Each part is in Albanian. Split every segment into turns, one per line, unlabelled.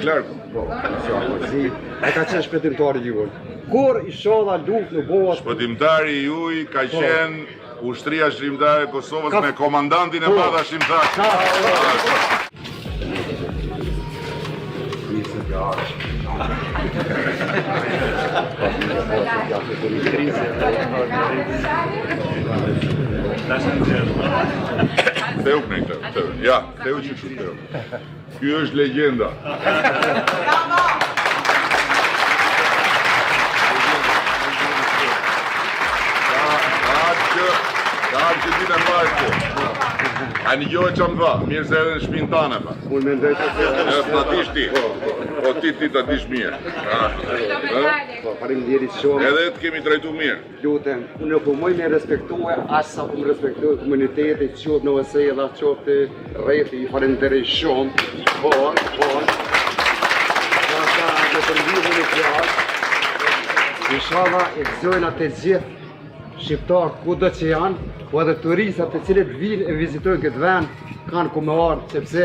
klerkun.
Po, si, e ka qenë shpëtimtari juaj. Kur inshallah luftë në botë.
Shpëtimtari juaj ka qenë ushtria shqiptare e Kosovës me komandantin e madh shqiptar. Theu në këtë, ja, theu që që theu. Ky është legjenda. Ka që ti në mbajtë po. A një gjojë që më tha, mirë se edhe në shpinë tane pa.
Unë mendoj që
Edhe të natish ti. Po ti të dish mirë.
po, faleminderit shumë.
Edhe të kemi trajtu mirë.
Lutem, unë nuk po më respektue, as sa po më respektue komuniteti, qoftë në Vësela, qoftë rreti, i falenderoj shumë. Por, ata në përmbledhjen e fjalë, inshallah e gëzojnë atë gjithë shqiptarë kudo që janë, po edhe turistat të cilët vinë e vizitojnë këtë vend, kanë ku me ardhë, sepse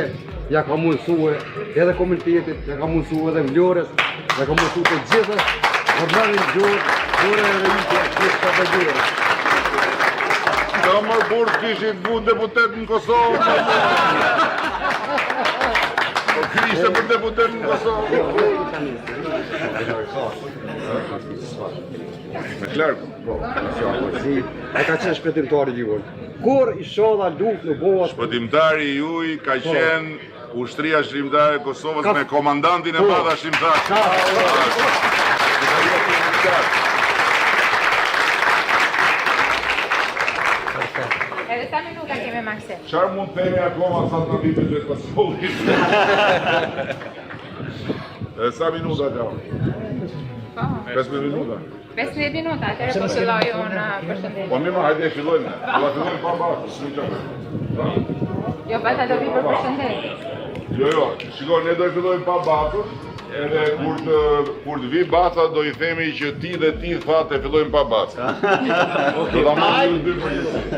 ja ka mundësue edhe komunitetit, ja ka mundësue edhe Vlorës, ja ka mundësue të gjithës, për marrin Gjorë e rejtje, kështë ka të Gjorë.
Ka mërë burë kishit bu deputet në Kosovë. Po kishte për deputet në Kosovë. Me klerkun.
Po, si, e ka qenë shpëtimtari juaj. Kur inshallah luftë në botë.
Shpëtimtari juaj ka qenë ushtria shqiptare e Kosovës me komandantin e madh shqiptar.
Edhe sa minuta kemi maksim?
Qarë mund të themi akoma sa të nëmbi për Kosovës? Edhe sa minuta ka? 15 minuta.
15 minuta, atëre po filloj unë përshëndetje.
Po mirë, hajde fillojmë. Do fillojmë pa bashkë,
Jo, pata do vi për përshëndetje.
Jo, shiko, ne do i fillojmë pa bashkë, edhe kur të vi Baca do i themi që ti dhe ti tha të fillojmë pa bashkë. Do ta marrim dy përgjithësi.